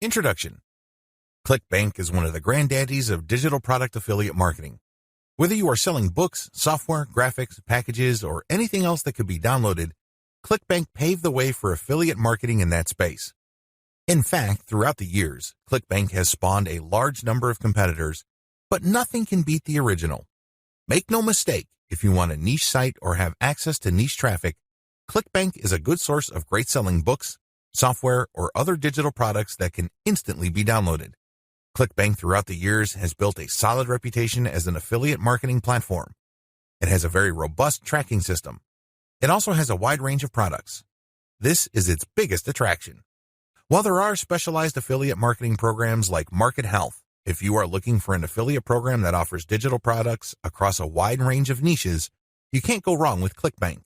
Introduction. ClickBank is one of the granddaddies of digital product affiliate marketing. Whether you are selling books, software, graphics, packages, or anything else that could be downloaded, ClickBank paved the way for affiliate marketing in that space. In fact, throughout the years, ClickBank has spawned a large number of competitors, but nothing can beat the original. Make no mistake, if you want a niche site or have access to niche traffic, ClickBank is a good source of great selling books, software, or other digital products that can instantly be downloaded. ClickBank throughout the years has built a solid reputation as an affiliate marketing platform. It has a very robust tracking system. It also has a wide range of products. This is its biggest attraction. While there are specialized affiliate marketing programs like Market Health, if you are looking for an affiliate program that offers digital products across a wide range of niches, you can't go wrong with ClickBank.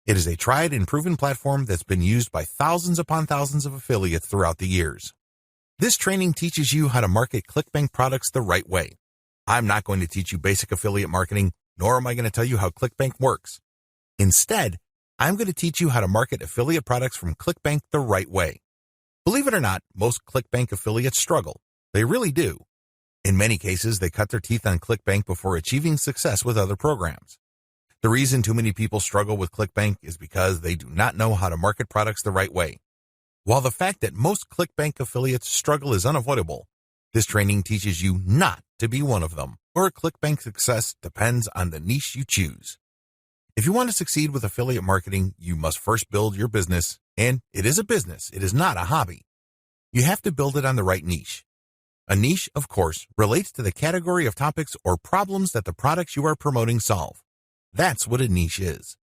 It is a tried and proven platform that's been used by thousands upon thousands of affiliates throughout the years. This training teaches you how to market ClickBank products the right way. I'm not going to teach you basic affiliate marketing, nor am I going to tell you how ClickBank works. Instead, I'm going to teach you how to market affiliate products from ClickBank the right way. Believe it or not, most ClickBank affiliates struggle. They really do. In many cases, they cut their teeth on ClickBank before achieving success with other programs. The reason too many people struggle with ClickBank is because they do not know how to market products the right way. While the fact that most ClickBank affiliates struggle is unavoidable, this training teaches you not to be one of them, or ClickBank success depends on the niche you choose. If you want to succeed with affiliate marketing, you must first build your business, and it is a business, it is not a hobby. You have to build it on the right niche. A niche, of course, relates to the category of topics or problems that the products you are promoting solve. That's what a niche is.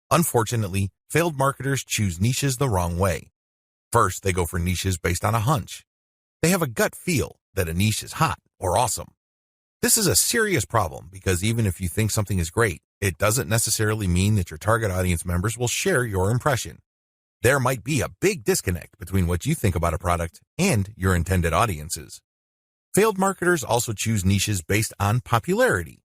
Unfortunately, failed marketers choose niches the wrong way. First, they go for niches based on a hunch. They have a gut feel that a niche is hot or awesome. This is a serious problem because even if you think something is great, it doesn't necessarily mean that your target audience members will share your impression. There might be a big disconnect between what you think about a product and your intended audiences. Failed marketers also choose niches based on popularity.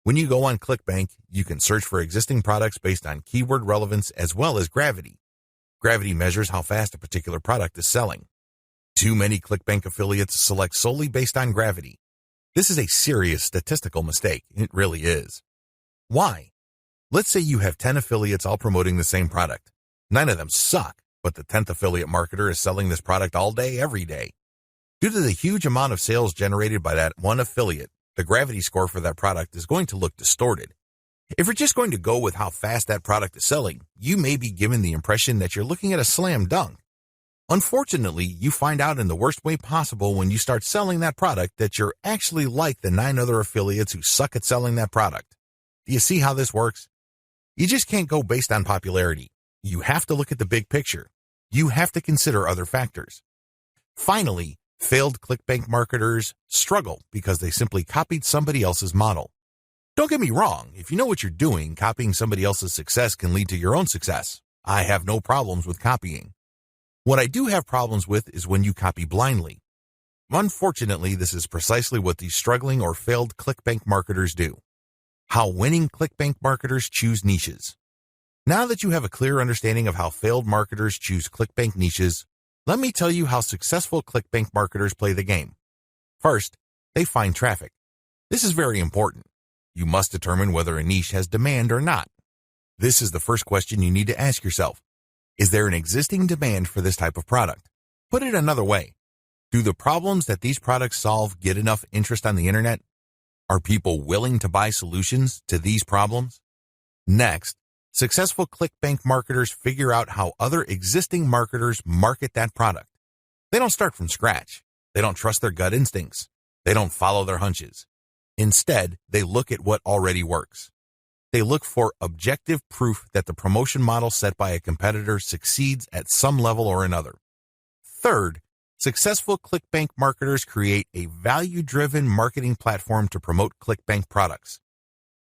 When you go on ClickBank, you can search for existing products based on keyword relevance as well as gravity. Gravity measures how fast a particular product is selling. Too many ClickBank affiliates select solely based on gravity. This is a serious statistical mistake. It really is. Why? Let's say you have 10 affiliates all promoting the same product. 9 of them suck, but the 10th affiliate marketer is selling this product all day, every day. Due to the huge amount of sales generated by that one affiliate, the gravity score for that product is going to look distorted. If you're just going to go with how fast that product is selling, you may be given the impression that you're looking at a slam dunk. Unfortunately, you find out in the worst way possible when you start selling that product that you're actually like the 9 other affiliates who suck at selling that product. Do you see how this works? You just can't go based on popularity. You have to look at the big picture. You have to consider other factors. Finally, failed ClickBank marketers struggle because they simply copied somebody else's model. Don't get me wrong, if you know what you're doing, copying somebody else's success can lead to your own success. I have no problems with copying. What I do have problems with is when you copy blindly. Unfortunately, this is precisely what these struggling or failed ClickBank marketers do. How winning ClickBank marketers choose niches. Now that you have a clear understanding of how failed marketers choose ClickBank niches, let me tell you how successful ClickBank marketers play the game. First, they find traffic. This is very important. You must determine whether a niche has demand or not. This is the first question you need to ask yourself. Is there an existing demand for this type of product? Put it another way. Do the problems that these products solve get enough interest on the internet? Are people willing to buy solutions to these problems? Next, successful ClickBank marketers figure out how other existing marketers market that product. They don't start from scratch. They don't trust their gut instincts. They don't follow their hunches. Instead, they look at what already works. They look for objective proof that the promotion model set by a competitor succeeds at some level or another. Third, successful ClickBank marketers create a value-driven marketing platform to promote ClickBank products.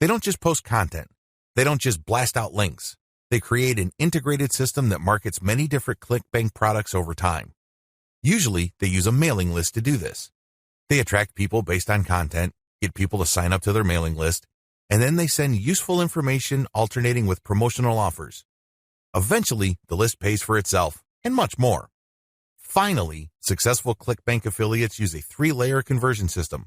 They don't just post content. They don't just blast out links. They create an integrated system that markets many different ClickBank products over time. Usually, they use a mailing list to do this. They attract people based on content, get people to sign up to their mailing list, and then they send useful information alternating with promotional offers. Eventually, the list pays for itself, and much more. Finally, successful ClickBank affiliates use a 3-layer conversion system.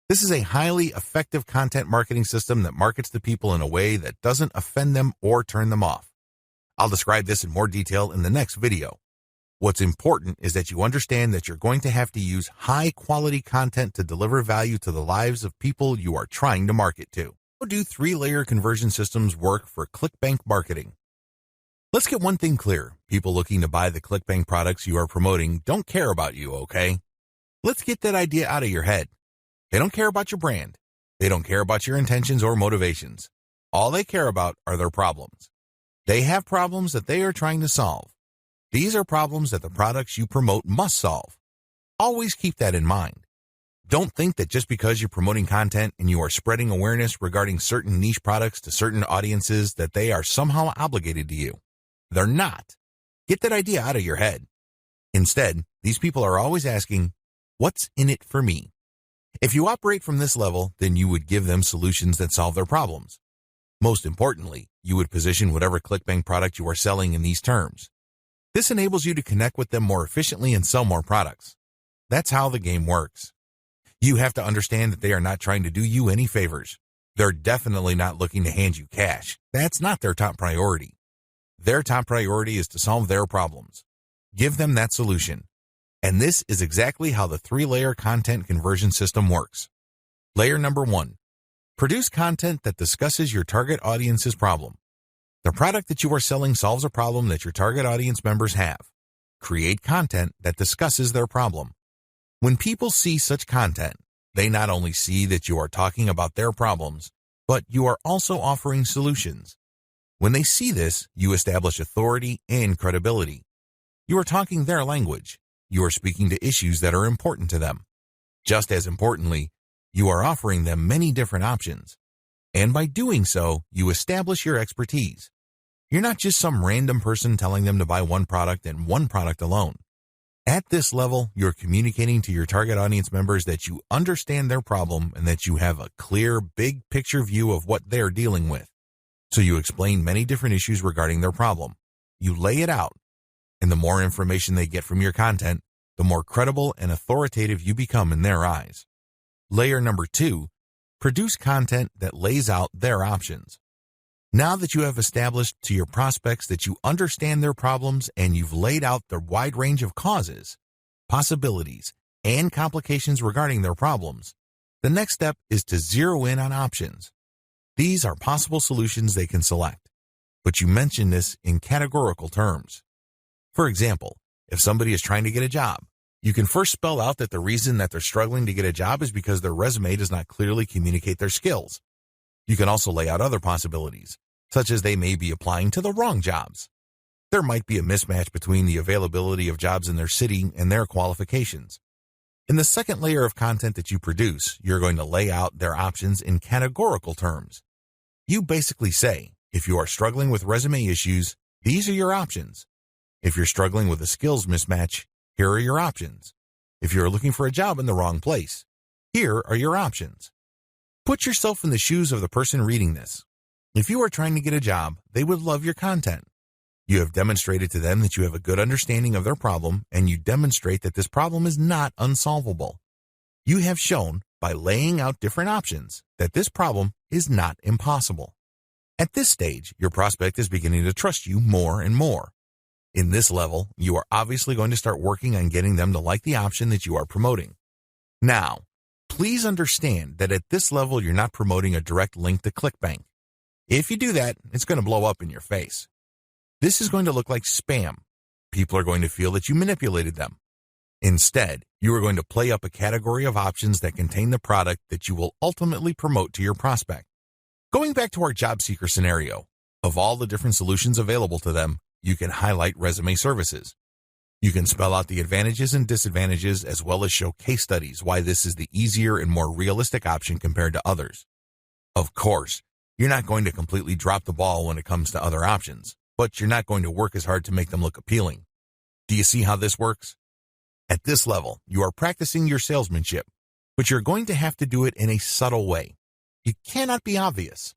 This is a highly effective content marketing system that markets to people in a way that doesn't offend them or turn them off. I'll describe this in more detail in the next video. What's important is that you understand that you're going to have to use high-quality content to deliver value to the lives of people you are trying to market to. How do 3-layer conversion systems work for ClickBank marketing? Let's get one thing clear. People looking to buy the ClickBank products you are promoting don't care about you, okay? Let's get that idea out of your head. They don't care about your brand. They don't care about your intentions or motivations. All they care about are their problems. They have problems that they are trying to solve. These are problems that the products you promote must solve. Always keep that in mind. Don't think that just because you're promoting content and you are spreading awareness regarding certain niche products to certain audiences that they are somehow obligated to you. They're not. Get that idea out of your head. Instead, these people are always asking, what's in it for me? If you operate from this level, then you would give them solutions that solve their problems. Most importantly, you would position whatever ClickBank product you are selling in these terms. This enables you to connect with them more efficiently and sell more products. That's how the game works. You have to understand that they are not trying to do you any favors. They're definitely not looking to hand you cash. That's not their top priority. Their top priority is to solve their problems. Give them that solution. And this is exactly how the 3-layer content conversion system works. Layer number 1. Produce content that discusses your target audience's problem. The product that you are selling solves a problem that your target audience members have. Create content that discusses their problem. When people see such content, they not only see that you are talking about their problems, but you are also offering solutions. When they see this, you establish authority and credibility. You are talking their language. You are speaking to issues that are important to them. Just as importantly, you are offering them many different options. And by doing so, you establish your expertise. You're not just some random person telling them to buy one product and one product alone. At this level, you're communicating to your target audience members that you understand their problem and that you have a clear, big picture view of what they're dealing with. So you explain many different issues regarding their problem. You lay it out. And the more information they get from your content, the more credible and authoritative you become in their eyes. Layer number 2, produce content that lays out their options. Now that you have established to your prospects that you understand their problems and you've laid out the wide range of causes, possibilities, and complications regarding their problems, the next step is to zero in on options. These are possible solutions they can select, but you mention this in categorical terms. For example, if somebody is trying to get a job, you can first spell out that the reason that they're struggling to get a job is because their resume does not clearly communicate their skills. You can also lay out other possibilities, such as they may be applying to the wrong jobs. There might be a mismatch between the availability of jobs in their city and their qualifications. In the second layer of content that you produce, you're going to lay out their options in categorical terms. You basically say, if you are struggling with resume issues, these are your options. If you're struggling with a skills mismatch, here are your options. If you're looking for a job in the wrong place, here are your options. Put yourself in the shoes of the person reading this. If you are trying to get a job, they would love your content. You have demonstrated to them that you have a good understanding of their problem, and you demonstrate that this problem is not unsolvable. You have shown, by laying out different options, that this problem is not impossible. At this stage, your prospect is beginning to trust you more and more. In this level, you are obviously going to start working on getting them to like the option that you are promoting. Now, please understand that at this level, you're not promoting a direct link to ClickBank. If you do that, it's going to blow up in your face. This is going to look like spam. People are going to feel that you manipulated them. Instead, you are going to play up a category of options that contain the product that you will ultimately promote to your prospect. Going back to our job seeker scenario, of all the different solutions available to them, you can highlight resume services. You can spell out the advantages and disadvantages as well as show case studies why this is the easier and more realistic option compared to others. Of course, you're not going to completely drop the ball when it comes to other options, but you're not going to work as hard to make them look appealing. Do you see how this works? At this level, you are practicing your salesmanship, but you're going to have to do it in a subtle way. You cannot be obvious.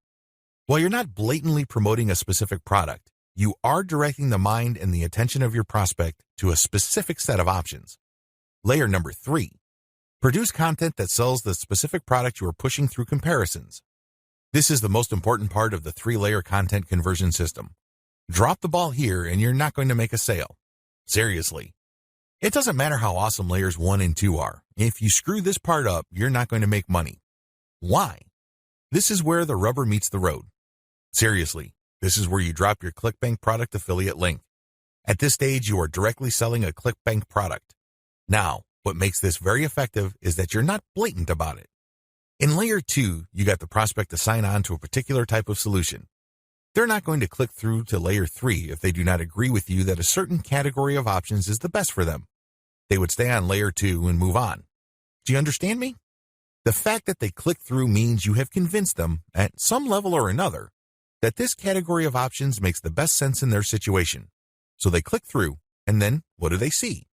While you're not blatantly promoting a specific product, you are directing the mind and the attention of your prospect to a specific set of options. Layer number 3. Produce content that sells the specific product you are pushing through comparisons. This is the most important part of the 3-layer content conversion system. Drop the ball here and you're not going to make a sale. Seriously. It doesn't matter how awesome layers 1 and 2 are. If you screw this part up, you're not going to make money. Why? This is where the rubber meets the road. Seriously, this is where you drop your ClickBank product affiliate link. At this stage, you are directly selling a ClickBank product. Now, what makes this very effective is that you're not blatant about it. In layer 2, you got the prospect to sign on to a particular type of solution. They're not going to click through to layer 3 if they do not agree with you that a certain category of options is the best for them. They would stay on layer 2 and move on. Do you understand me? The fact that they click through means you have convinced them, at some level or another, that this category of options makes the best sense in their situation. So they click through, and then what do they see?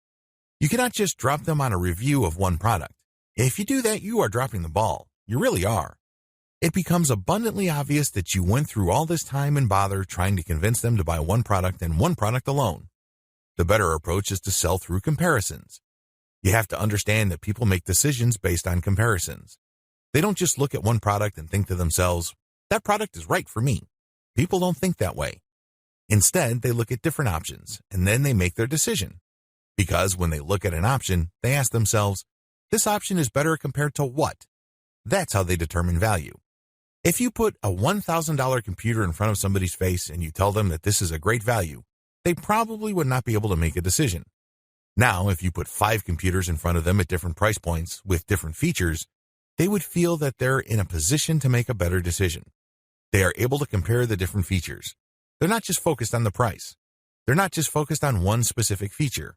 You cannot just drop them on a review of one product. If you do that, you are dropping the ball. You really are. It becomes abundantly obvious that you went through all this time and bother trying to convince them to buy one product and one product alone. The better approach is to sell through comparisons. You have to understand that people make decisions based on comparisons. They don't just look at one product and think to themselves, that product is right for me. People don't think that way. Instead, they look at different options, and then they make their decision. Because when they look at an option, they ask themselves, this option is better compared to what? That's how they determine value. If you put a $1,000 computer in front of somebody's face and you tell them that this is a great value, they probably would not be able to make a decision. Now, if you put 5 computers in front of them at different price points with different features, they would feel that they're in a position to make a better decision. They are able to compare the different features. They're not just focused on the price. They're not just focused on one specific feature.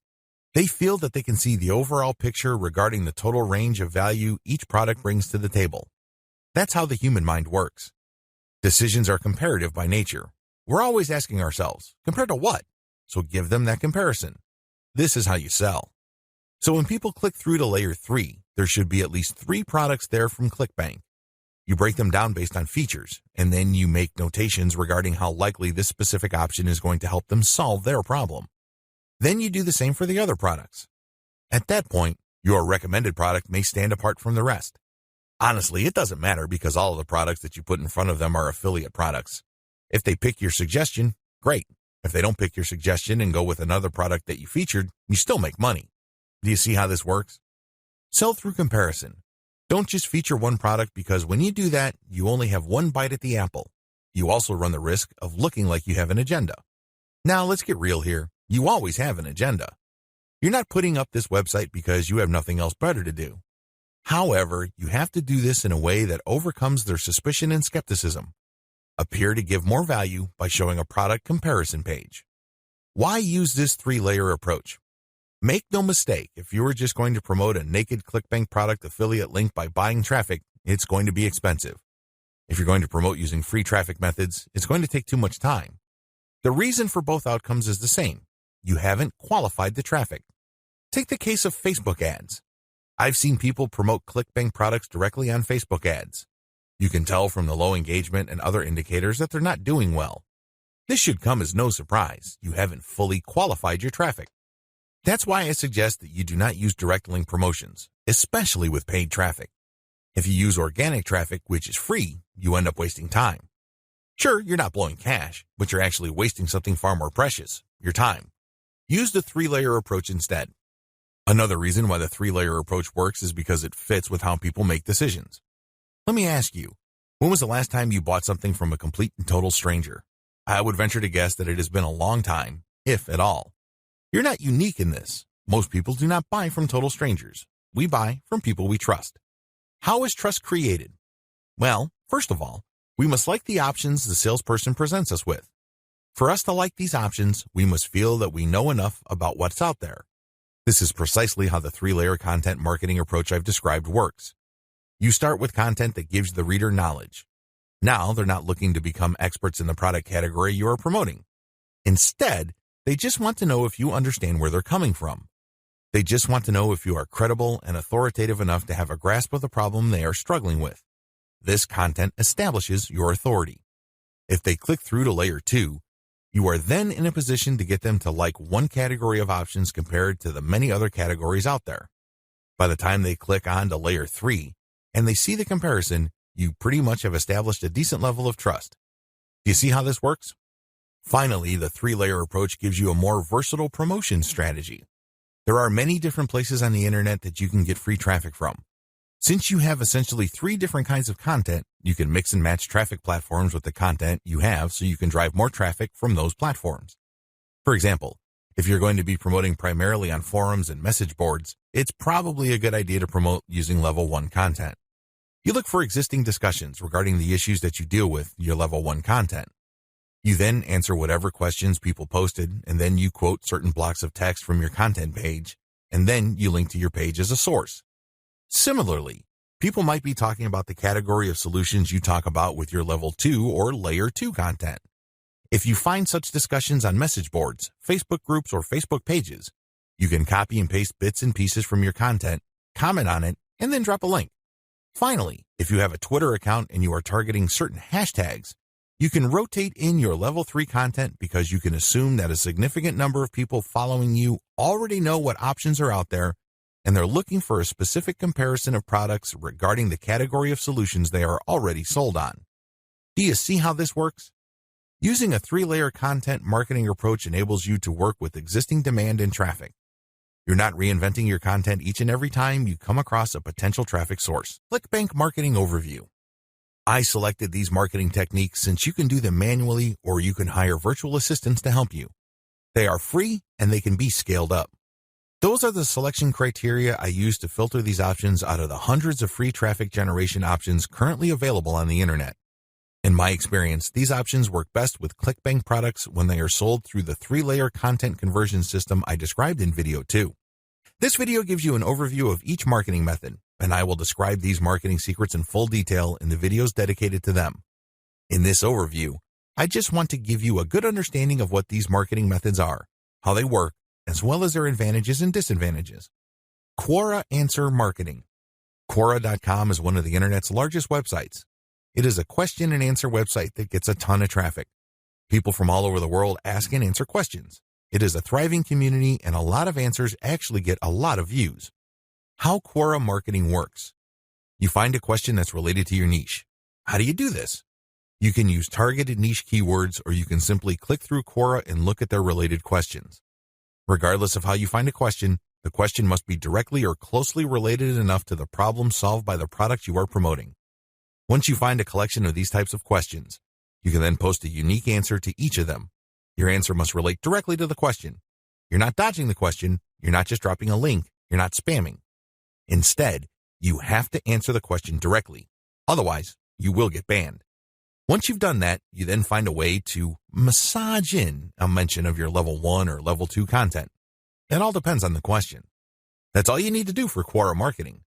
They feel that they can see the overall picture regarding the total range of value each product brings to the table. That's how the human mind works. Decisions are comparative by nature. We're always asking ourselves, compared to what? So give them that comparison. This is how you sell. So when people click through to layer 3, there should be at least 3 products there from ClickBank. You break them down based on features, and then you make notations regarding how likely this specific option is going to help them solve their problem. Then you do the same for the other products. At that point, your recommended product may stand apart from the rest. Honestly, it doesn't matter because all of the products that you put in front of them are affiliate products. If they pick your suggestion, great. If they don't pick your suggestion and go with another product that you featured, you still make money. Do you see how this works? Sell through comparison. Don't just feature one product because when you do that, you only have one bite at the apple. You also run the risk of looking like you have an agenda. Now, let's get real here. You always have an agenda. You're not putting up this website because you have nothing else better to do. However, you have to do this in a way that overcomes their suspicion and skepticism. Appear to give more value by showing a product comparison page. Why use this 3-layer approach? Make no mistake, if you are just going to promote a naked ClickBank product affiliate link by buying traffic, it's going to be expensive. If you're going to promote using free traffic methods, it's going to take too much time. The reason for both outcomes is the same. You haven't qualified the traffic. Take the case of Facebook ads. I've seen people promote ClickBank products directly on Facebook ads. You can tell from the low engagement and other indicators that they're not doing well. This should come as no surprise. You haven't fully qualified your traffic. That's why I suggest that you do not use direct link promotions, especially with paid traffic. If you use organic traffic, which is free, you end up wasting time. Sure, you're not blowing cash, but you're actually wasting something far more precious, your time. Use the 3-layer approach instead. Another reason why the 3-layer approach works is because it fits with how people make decisions. Let me ask you, when was the last time you bought something from a complete and total stranger? I would venture to guess that it has been a long time, if at all. You're not unique in this. Most people do not buy from total strangers. We buy from people we trust. How is trust created? Well, first of all, we must like the options the salesperson presents us with. For us to like these options, we must feel that we know enough about what's out there. This is precisely how the 3-layer content marketing approach I've described works. You start with content that gives the reader knowledge. Now they're not looking to become experts in the product category you are promoting. Instead, they just want to know if you understand where they're coming from. They just want to know if you are credible and authoritative enough to have a grasp of the problem they are struggling with. This content establishes your authority. If they click through to layer 2, You are then in a position to get them to like one category of options compared to the many other categories out there. By the time they click on to layer 3 and they see the comparison, you pretty much have established a decent level of trust. Do you see how this works? Finally, the 3-layer approach gives you a more versatile promotion strategy. There are many different places on the internet that you can get free traffic from. Since you have essentially 3 different kinds of content, you can mix and match traffic platforms with the content you have so you can drive more traffic from those platforms. For example, if you're going to be promoting primarily on forums and message boards, it's probably a good idea to promote using level 1 content. You look for existing discussions regarding the issues that you deal with in your level 1 content. You then answer whatever questions people posted, and then you quote certain blocks of text from your content page, and then you link to your page as a source. Similarly, people might be talking about the category of solutions you talk about with your level 2 or layer 2 content. If you find such discussions on message boards, Facebook groups, or Facebook pages, you can copy and paste bits and pieces from your content, comment on it, and then drop a link. Finally, if you have a Twitter account and you are targeting certain hashtags, you can rotate in your level 3 content because you can assume that a significant number of people following you already know what options are out there and they're looking for a specific comparison of products regarding the category of solutions they are already sold on. Do you see how this works? Using a 3-layer content marketing approach enables you to work with existing demand and traffic. You're not reinventing your content each and every time you come across a potential traffic source. ClickBank Marketing Overview. I selected these marketing techniques since you can do them manually or you can hire virtual assistants to help you. They are free and they can be scaled up. Those are the selection criteria I use to filter these options out of the hundreds of free traffic generation options currently available on the internet. In my experience, these options work best with ClickBank products when they are sold through the 3-layer content conversion system I described in video 2. This video gives you an overview of each marketing method, and I will describe these marketing secrets in full detail in the videos dedicated to them. In this overview, I just want to give you a good understanding of what these marketing methods are, how they work, as well as their advantages and disadvantages. Quora Answer Marketing. Quora.com is one of the internet's largest websites. It is a question and answer website that gets a ton of traffic. People from all over the world ask and answer questions. It is a thriving community and a lot of answers actually get a lot of views. How Quora marketing works. You find a question that's related to your niche. How do you do this? You can use targeted niche keywords or you can simply click through Quora and look at their related questions. Regardless of how you find a question, the question must be directly or closely related enough to the problem solved by the product you are promoting. Once you find a collection of these types of questions, you can then post a unique answer to each of them. Your answer must relate directly to the question. You're not dodging the question, you're not just dropping a link, you're not spamming. Instead, you have to answer the question directly. Otherwise, you will get banned. Once you've done that, you then find a way to massage in a mention of your level 1 or level 2 content. It all depends on the question. That's all you need to do for Quora marketing.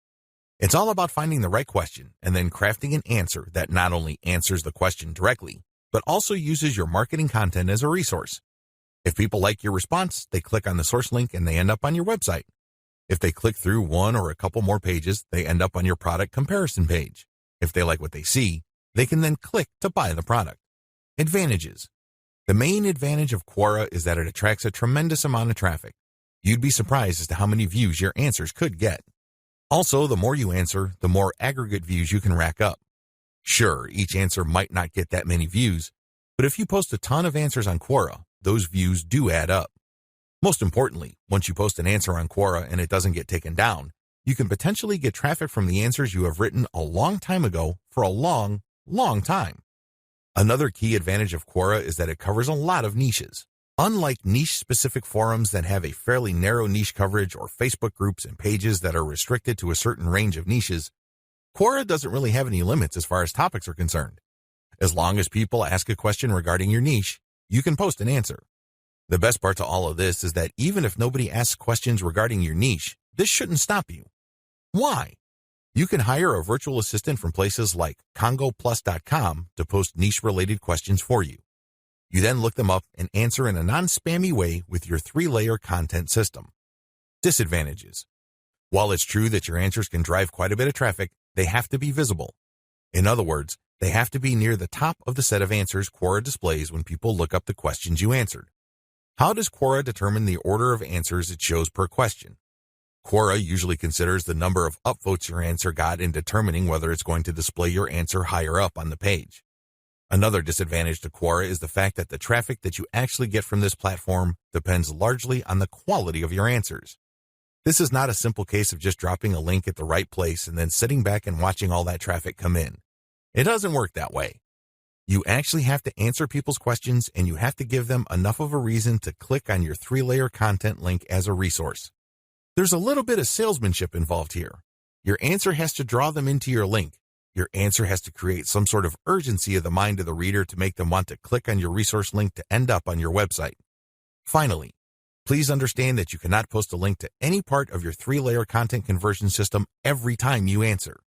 It's all about finding the right question and then crafting an answer that not only answers the question directly, but also uses your marketing content as a resource. If people like your response, they click on the source link and they end up on your website. If they click through one or a couple more pages, they end up on your product comparison page. If they like what they see, they can then click to buy the product. Advantages. The main advantage of Quora is that it attracts a tremendous amount of traffic. You'd be surprised as to how many views your answers could get. Also, the more you answer, the more aggregate views you can rack up. Sure, each answer might not get that many views, but if you post a ton of answers on Quora, those views do add up. Most importantly, once you post an answer on Quora and it doesn't get taken down, you can potentially get traffic from the answers you have written a long time ago for a long time. Another key advantage of Quora is that it covers a lot of niches. Unlike niche-specific forums that have a fairly narrow niche coverage or Facebook groups and pages that are restricted to a certain range of niches, Quora doesn't really have any limits as far as topics are concerned. As long as people ask a question regarding your niche, you can post an answer. The best part to all of this is that even if nobody asks questions regarding your niche, this shouldn't stop you. Why? You can hire a virtual assistant from places like congoplus.com to post niche-related questions for you. You then look them up and answer in a non-spammy way with your 3-layer content system. Disadvantages. While it's true that your answers can drive quite a bit of traffic, they have to be visible. In other words, They have to be near the top of the set of answers Quora displays when people look up the questions you answered. How does Quora determine the order of answers it shows per question? Quora usually considers the number of upvotes your answer got in determining whether it's going to display your answer higher up on the page. Another disadvantage to Quora is the fact that the traffic that you actually get from this platform depends largely on the quality of your answers. This is not a simple case of just dropping a link at the right place and then sitting back and watching all that traffic come in. It doesn't work that way. You actually have to answer people's questions, and you have to give them enough of a reason to click on your 3-layer content link as a resource. There's a little bit of salesmanship involved here. Your answer has to draw them into your link. Your answer has to create some sort of urgency of the mind of the reader to make them want to click on your resource link to end up on your website. Finally, please understand that you cannot post a link to any part of your 3-layer content conversion system every time you answer.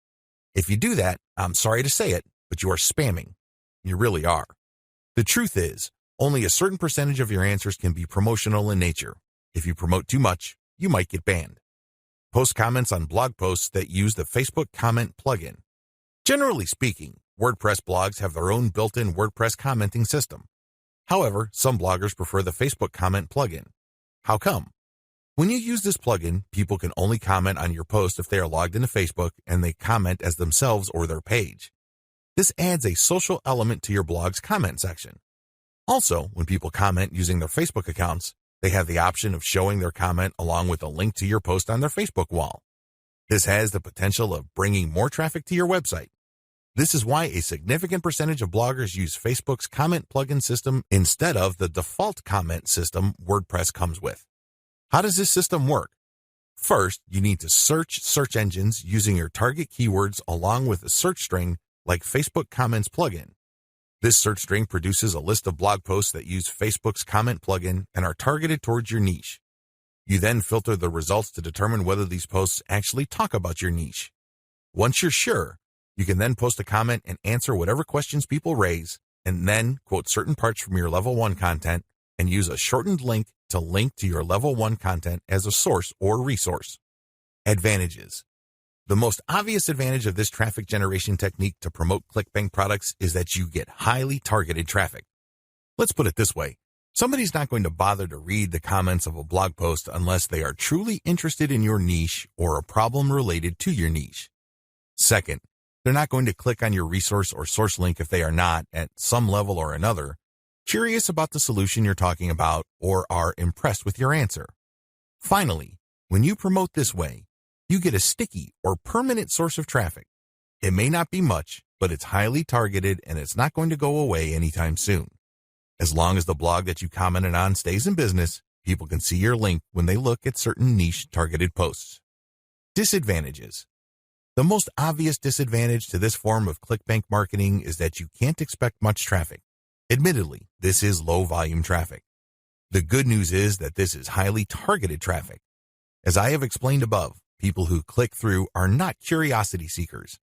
If you do that, I'm sorry to say it, but you are spamming. You really are. The truth is, only a certain percentage of your answers can be promotional in nature. If you promote too much, you might get banned. Post comments on blog posts that use the Facebook comment plugin. Generally speaking, WordPress blogs have their own built-in WordPress commenting system. However, some bloggers prefer the Facebook comment plugin. How come? When you use this plugin, people can only comment on your post if they are logged into Facebook and they comment as themselves or their page. This adds a social element to your blog's comment section. Also, when people comment using their Facebook accounts, they have the option of showing their comment along with a link to your post on their Facebook wall. This has the potential of bringing more traffic to your website. This is why a significant percentage of bloggers use Facebook's comment plugin system instead of the default comment system WordPress comes with. How does this system work? First, you need to search search engines using your target keywords along with a search string like Facebook Comments plugin. This search string produces a list of blog posts that use Facebook's comment plugin and are targeted towards your niche. You then filter the results to determine whether these posts actually talk about your niche. Once you're sure, you can then post a comment and answer whatever questions people raise, and then quote certain parts from your level 1 content and use a shortened link to your level 1 content as a source or resource. Advantages. The most obvious advantage of this traffic generation technique to promote ClickBank products is that you get highly targeted traffic. Let's put it this way. Somebody's not going to bother to read the comments of a blog post unless they are truly interested in your niche or a problem related to your niche. Second, they're not going to click on your resource or source link if they are not, at some level or another, curious about the solution you're talking about or are impressed with your answer. Finally, when you promote this way, you get a sticky or permanent source of traffic. It may not be much, but it's highly targeted and it's not going to go away anytime soon. As long as the blog that you commented on stays in business, people can see your link when they look at certain niche targeted posts. Disadvantages. The most obvious disadvantage to this form of ClickBank marketing is that you can't expect much traffic. Admittedly, this is low volume traffic. The good news is that this is highly targeted traffic. As I have explained above, people who click through are not curiosity seekers.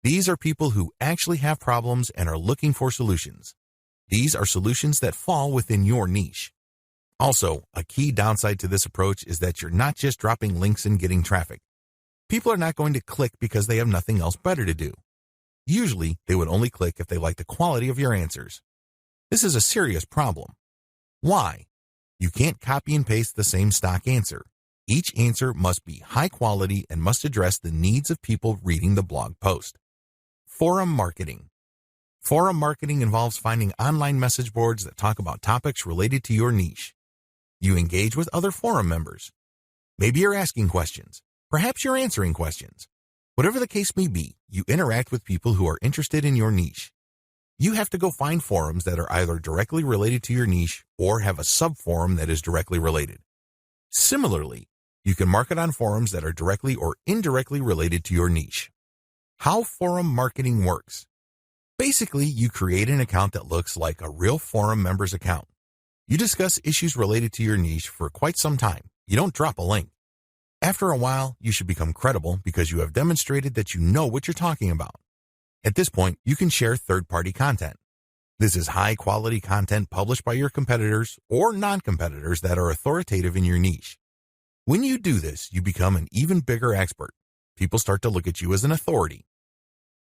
These are people who actually have problems and are looking for solutions. These are solutions that fall within your niche. Also, a key downside to this approach is that you're not just dropping links and getting traffic. People are not going to click because they have nothing else better to do. Usually, they would only click if they like the quality of your answers. This is a serious problem. Why? You can't copy and paste the same stock answer. Each answer must be high quality and must address the needs of people reading the blog post. Forum marketing. Forum marketing involves finding online message boards that talk about topics related to your niche. You engage with other forum members. Maybe you're asking questions. Perhaps you're answering questions. Whatever the case may be, you interact with people who are interested in your niche. You have to go find forums that are either directly related to your niche or have a sub-forum that is directly related. Similarly, you can market on forums that are directly or indirectly related to your niche. How forum marketing works. Basically, you create an account that looks like a real forum member's account. You discuss issues related to your niche for quite some time. You don't drop a link. After a while, you should become credible because you have demonstrated that you know what you're talking about. At this point, you can share third-party content. This is high-quality content published by your competitors or non-competitors that are authoritative in your niche. When you do this, you become an even bigger expert. People start to look at you as an authority.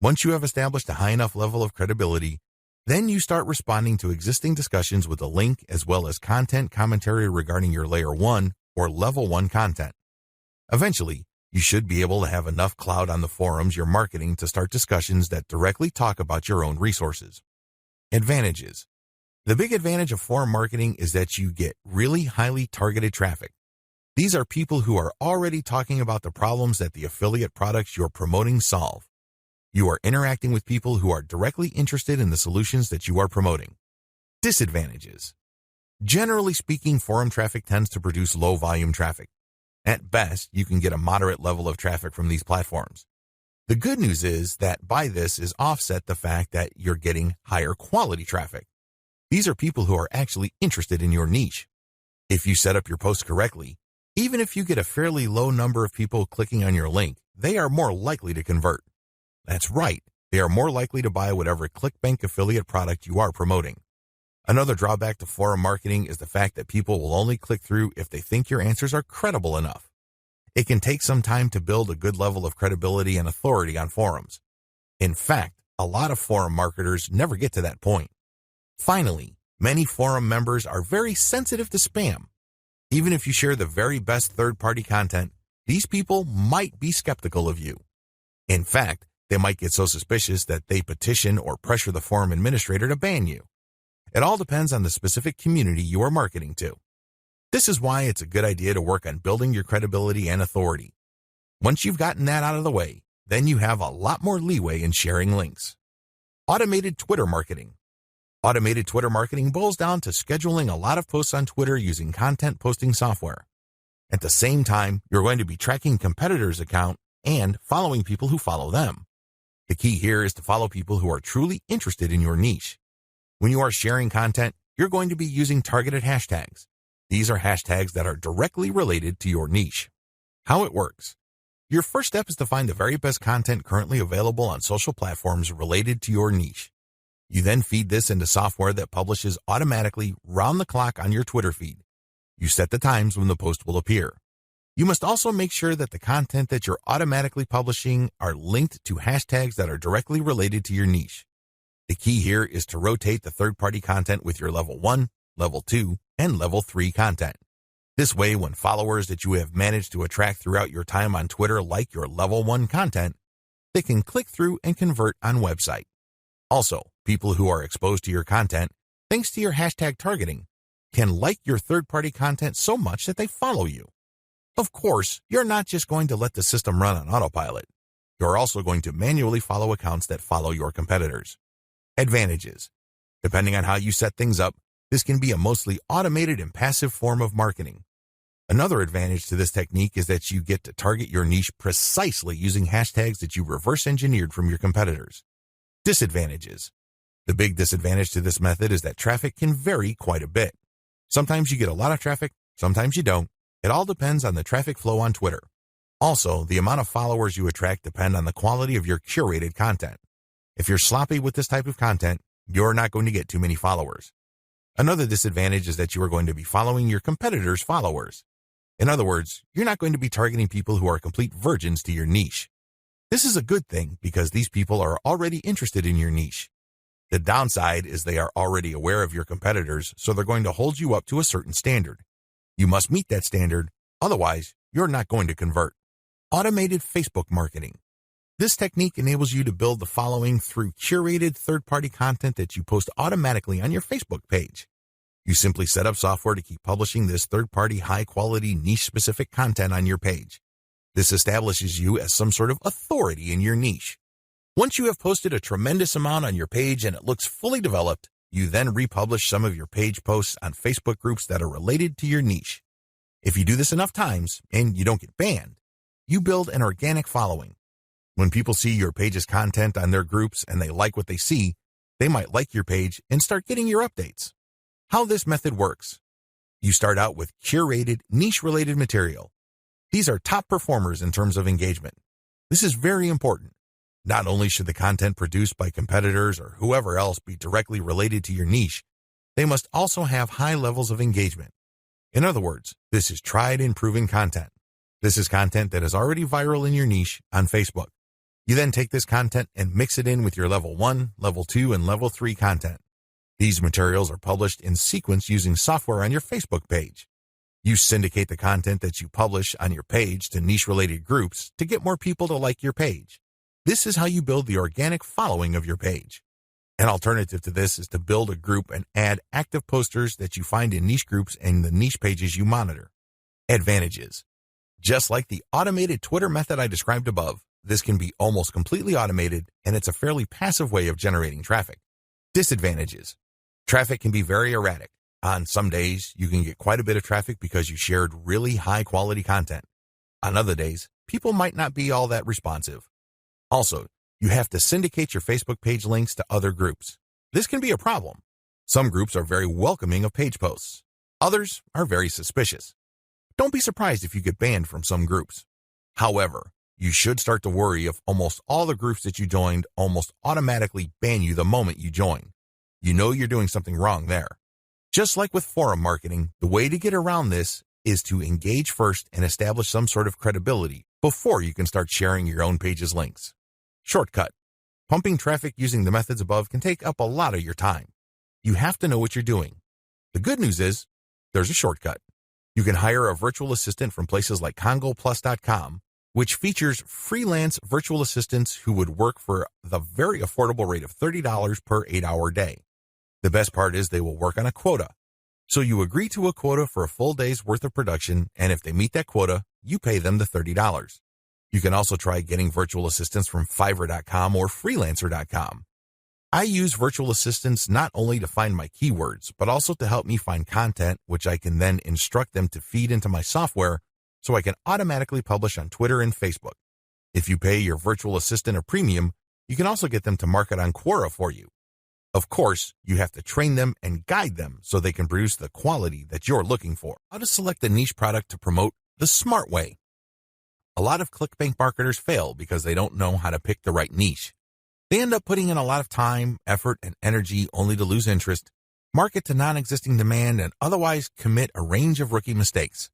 Once you have established a high enough level of credibility, then you start responding to existing discussions with a link as well as content commentary regarding your layer 1 or level 1 content. Eventually, you should be able to have enough clout on the forums you're marketing to start discussions that directly talk about your own resources. Advantages. The big advantage of forum marketing is that you get really highly targeted traffic. These are people who are already talking about the problems that the affiliate products you're promoting solve. You are interacting with people who are directly interested in the solutions that you are promoting. Disadvantages. Generally speaking, forum traffic tends to produce low volume traffic. At best, you can get a moderate level of traffic from these platforms. The good news is that by this is offset the fact that you're getting higher quality traffic. These are people who are actually interested in your niche. If you set up your post correctly, even if you get a fairly low number of people clicking on your link, they are more likely to convert. That's right, they are more likely to buy whatever ClickBank affiliate product you are promoting. Another drawback to forum marketing is the fact that people will only click through if they think your answers are credible enough. It can take some time to build a good level of credibility and authority on forums. In fact, a lot of forum marketers never get to that point. Finally, many forum members are very sensitive to spam. Even if you share the very best third-party content, these people might be skeptical of you. In fact, they might get so suspicious that they petition or pressure the forum administrator to ban you. It all depends on the specific community you are marketing to. This is why it's a good idea to work on building your credibility and authority. Once you've gotten that out of the way, then you have a lot more leeway in sharing links. Automated Twitter marketing. Automated Twitter marketing boils down to scheduling a lot of posts on Twitter using content posting software. At the same time, you're going to be tracking competitors' account and following people who follow them. The key here is to follow people who are truly interested in your niche. When you are sharing content, you're going to be using targeted hashtags. These are hashtags that are directly related to your niche. How it works. Your first step is to find the very best content currently available on social platforms related to your niche. You then feed this into software that publishes automatically round the clock on your Twitter feed. You set the times when the post will appear. You must also make sure that the content that you're automatically publishing are linked to hashtags that are directly related to your niche. The key here is to rotate the third-party content with your level 1, level 2, and level 3 content. This way, when followers that you have managed to attract throughout your time on Twitter like your level 1 content, they can click through and convert on website. Also, people who are exposed to your content, thanks to your hashtag targeting, can like your third-party content so much that they follow you. Of course, you're not just going to let the system run on autopilot. You're also going to manually follow accounts that follow your competitors. Advantages. Depending on how you set things up, this can be a mostly automated and passive form of marketing. Another advantage to this technique is that you get to target your niche precisely using hashtags that you reverse engineered from your competitors. Disadvantages. The big disadvantage to this method is that traffic can vary quite a bit. Sometimes you get a lot of traffic, sometimes you don't. It all depends on the traffic flow on Twitter. Also, the amount of followers you attract depend on the quality of your curated content. If you're sloppy with this type of content, you're not going to get too many followers. Another disadvantage is that you are going to be following your competitors' followers. In other words, you're not going to be targeting people who are complete virgins to your niche. This is a good thing because these people are already interested in your niche. The downside is they are already aware of your competitors, so they're going to hold you up to a certain standard. You must meet that standard, otherwise you're not going to convert. Automated Facebook marketing. This technique enables you to build the following through curated third-party content that you post automatically on your Facebook page. You simply set up software to keep publishing this third-party high-quality niche-specific content on your page. This establishes you as some sort of authority in your niche. Once you have posted a tremendous amount on your page and it looks fully developed, you then republish some of your page posts on Facebook groups that are related to your niche. If you do this enough times and you don't get banned, you build an organic following. When people see your page's content on their groups and they like what they see, they might like your page and start getting your updates. How this method works. You start out with curated, niche-related material. These are top performers in terms of engagement. This is very important. Not only should the content produced by competitors or whoever else be directly related to your niche, they must also have high levels of engagement. In other words, this is tried and proven content. This is content that is already viral in your niche on Facebook. You then take this content and mix it in with your level 1, level 2, and level 3 content. These materials are published in sequence using software on your Facebook page. You syndicate the content that you publish on your page to niche-related groups to get more people to like your page. This is how you build the organic following of your page. An alternative to this is to build a group and add active posters that you find in niche groups and the niche pages you monitor. Advantages. Just like the automated Twitter method I described above, this can be almost completely automated, and it's a fairly passive way of generating traffic. Disadvantages. Traffic can be very erratic. On some days, you can get quite a bit of traffic because you shared really high-quality content. On other days, people might not be all that responsive. Also, you have to syndicate your Facebook page links to other groups. This can be a problem. Some groups are very welcoming of page posts. Others are very suspicious. Don't be surprised if you get banned from some groups. However, you should start to worry if almost all the groups that you joined almost automatically ban you the moment you join. You know you're doing something wrong there. Just like with forum marketing, the way to get around this is to engage first and establish some sort of credibility before you can start sharing your own page's links. Shortcut. Pumping traffic using the methods above can take up a lot of your time. You have to know what you're doing. The good news is, there's a shortcut. You can hire a virtual assistant from places like CongoPlus.com, which features freelance virtual assistants who would work for the very affordable rate of $30 per 8-hour day. The best part is they will work on a quota. So you agree to a quota for a full day's worth of production, and if they meet that quota, you pay them the $30. You can also try getting virtual assistants from Fiverr.com or Freelancer.com. I use virtual assistants not only to find my keywords, but also to help me find content, which I can then instruct them to feed into my software so I can automatically publish on Twitter and Facebook. If you pay your virtual assistant a premium, you can also get them to market on Quora for you. Of course, you have to train them and guide them so they can produce the quality that you're looking for. How to select a niche product to promote the smart way. A lot of ClickBank marketers fail because they don't know how to pick the right niche. They end up putting in a lot of time, effort, and energy only to lose interest, market to non-existing demand, and otherwise commit a range of rookie mistakes.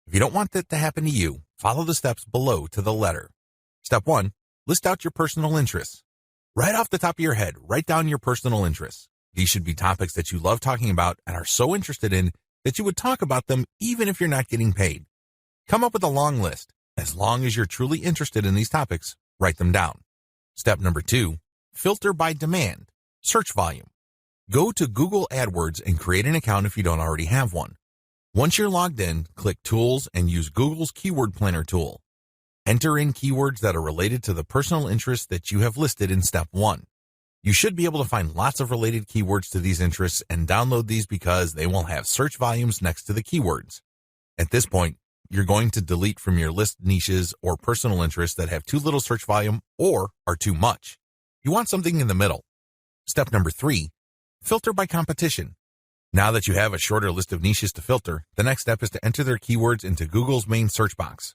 If you don't want that to happen to you, follow the steps below to the letter. Step 1. List out your personal interests. Right off the top of your head, write down your personal interests. These should be topics that you love talking about and are so interested in that you would talk about them even if you're not getting paid. Come up with a long list. As long as you're truly interested in these topics, write them down. Step number 2, filter by demand, search volume. Go to Google AdWords and create an account if you don't already have one. Once you're logged in, click Tools and use Google's Keyword Planner tool. Enter in keywords that are related to the personal interests that you have listed in Step 1. You should be able to find lots of related keywords to these interests and download these because they will have search volumes next to the keywords. At this point, you're going to delete from your list niches or personal interests that have too little search volume or are too much. You want something in the middle. Step number 3, filter by competition. Now that you have a shorter list of niches to filter, the next step is to enter their keywords into Google's main search box.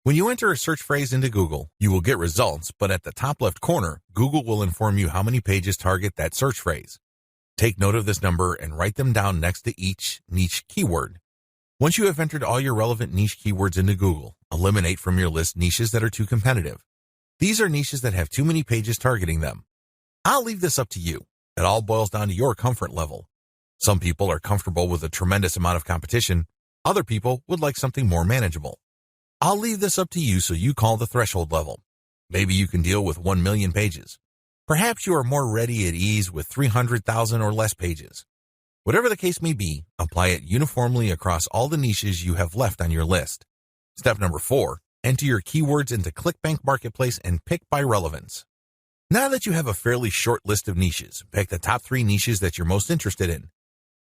When you enter a search phrase into Google, you will get results, but at the top left corner, Google will inform you how many pages target that search phrase. Take note of this number and write them down next to each niche keyword. Once you have entered all your relevant niche keywords into Google, eliminate from your list niches that are too competitive. These are niches that have too many pages targeting them. I'll leave this up to you. It all boils down to your comfort level. Some people are comfortable with a tremendous amount of competition. Other people would like something more manageable. I'll leave this up to you so you call the threshold level. Maybe you can deal with 1 million pages. Perhaps you are more ready at ease with 300,000 or less pages. Whatever the case may be, apply it uniformly across all the niches you have left on your list. Step number 4, enter your keywords into ClickBank Marketplace and pick by relevance. Now that you have a fairly short list of niches, pick the top 3 niches that you're most interested in.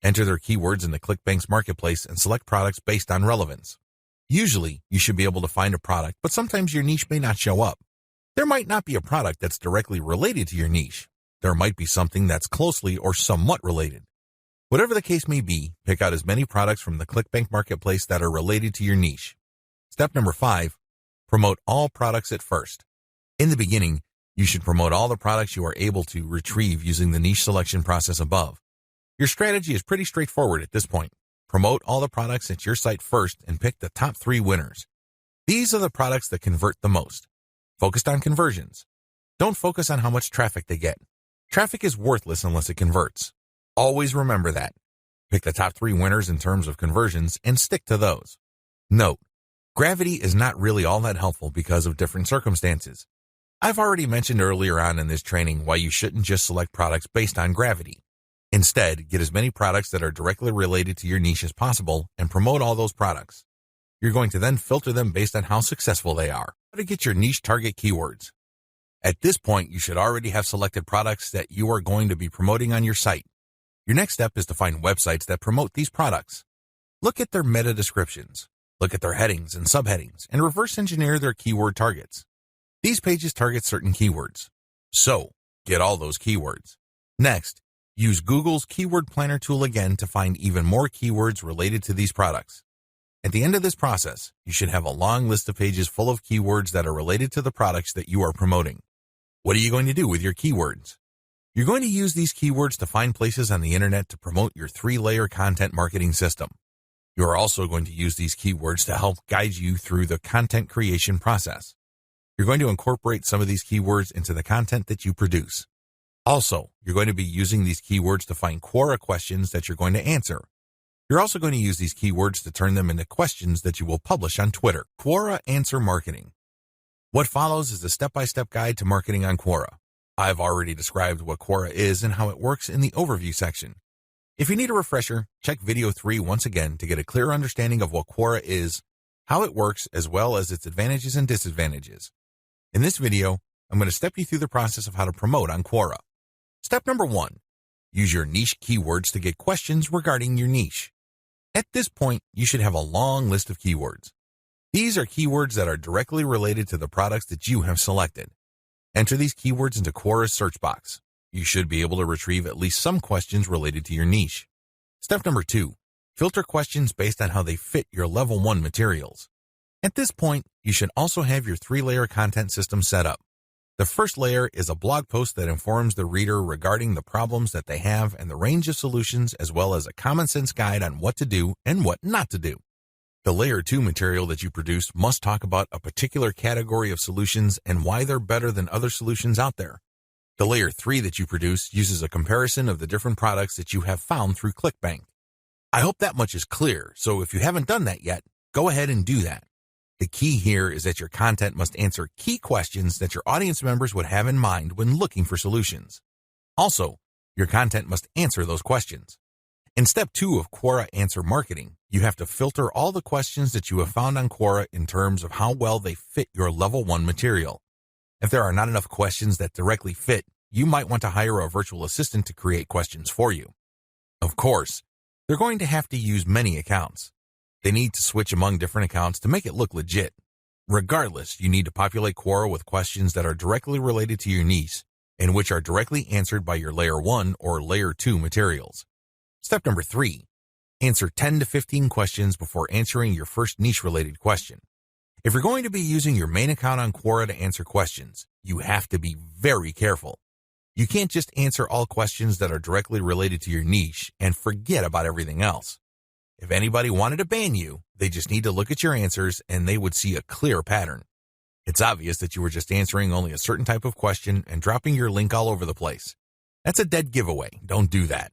Enter their keywords into ClickBank's Marketplace and select products based on relevance. Usually, you should be able to find a product, but sometimes your niche may not show up. There might not be a product that's directly related to your niche. There might be something that's closely or somewhat related. Whatever the case may be, pick out as many products from the ClickBank Marketplace that are related to your niche. Step number 5, promote all products at first. In the beginning, you should promote all the products you are able to retrieve using the niche selection process above. Your strategy is pretty straightforward at this point. Promote all the products at your site first and pick the top 3 winners. These are the products that convert the most. Focused on conversions. Don't focus on how much traffic they get. Traffic is worthless unless it converts. Always remember that. Pick the top 3 winners in terms of conversions and stick to those. Note, gravity is not really all that helpful because of different circumstances. I've already mentioned earlier on in this training why you shouldn't just select products based on gravity. Instead, get as many products that are directly related to your niche as possible and promote all those products. You're going to then filter them based on how successful they are. How to get your niche target keywords. At this point, you should already have selected products that you are going to be promoting on your site. Your next step is to find websites that promote these products. Look at their meta descriptions. Look at their headings and subheadings and reverse engineer their keyword targets. These pages target certain keywords. So, get all those keywords. Next, use Google's Keyword Planner tool again to find even more keywords related to these products. At the end of this process, you should have a long list of pages full of keywords that are related to the products that you are promoting. What are you going to do with your keywords? You're going to use these keywords to find places on the internet to promote your 3-layer content marketing system. You are also going to use these keywords to help guide you through the content creation process. You're going to incorporate some of these keywords into the content that you produce. Also, you're going to be using these keywords to find Quora questions that you're going to answer. You're also going to use these keywords to turn them into questions that you will publish on Twitter. Quora Answer Marketing. What follows is a step-by-step guide to marketing on Quora. I've already described what Quora is and how it works in the overview section. If you need a refresher, check video 3 once again to get a clear understanding of what Quora is, how it works, as well as its advantages and disadvantages. In this video, I'm going to step you through the process of how to promote on Quora. Step number 1, use your niche keywords to get questions regarding your niche. At this point, you should have a long list of keywords. These are keywords that are directly related to the products that you have selected. Enter these keywords into Quora's search box. You should be able to retrieve at least some questions related to your niche. Step number 2, filter questions based on how they fit your level 1 materials. At this point, you should also have your 3-layer content system set up. The first layer is a blog post that informs the reader regarding the problems that they have and the range of solutions, as well as a common sense guide on what to do and what not to do. The layer 2 material that you produce must talk about a particular category of solutions and why they're better than other solutions out there. The layer 3 that you produce uses a comparison of the different products that you have found through ClickBank. I hope that much is clear, so if you haven't done that yet, go ahead and do that. The key here is that your content must answer key questions that your audience members would have in mind when looking for solutions. Also, your content must answer those questions. In step 2 of Quora Answer Marketing, you have to filter all the questions that you have found on Quora in terms of how well they fit your level 1 material. If there are not enough questions that directly fit, you might want to hire a virtual assistant to create questions for you. Of course, they're going to have to use many accounts. They need to switch among different accounts to make it look legit. Regardless, you need to populate Quora with questions that are directly related to your niche and which are directly answered by your layer 1 or layer 2 materials. Step number 3, answer 10 to 15 questions before answering your first niche-related question. If you're going to be using your main account on Quora to answer questions, you have to be very careful. You can't just answer all questions that are directly related to your niche and forget about everything else. If anybody wanted to ban you, they just need to look at your answers and they would see a clear pattern. It's obvious that you were just answering only a certain type of question and dropping your link all over the place. That's a dead giveaway. Don't do that.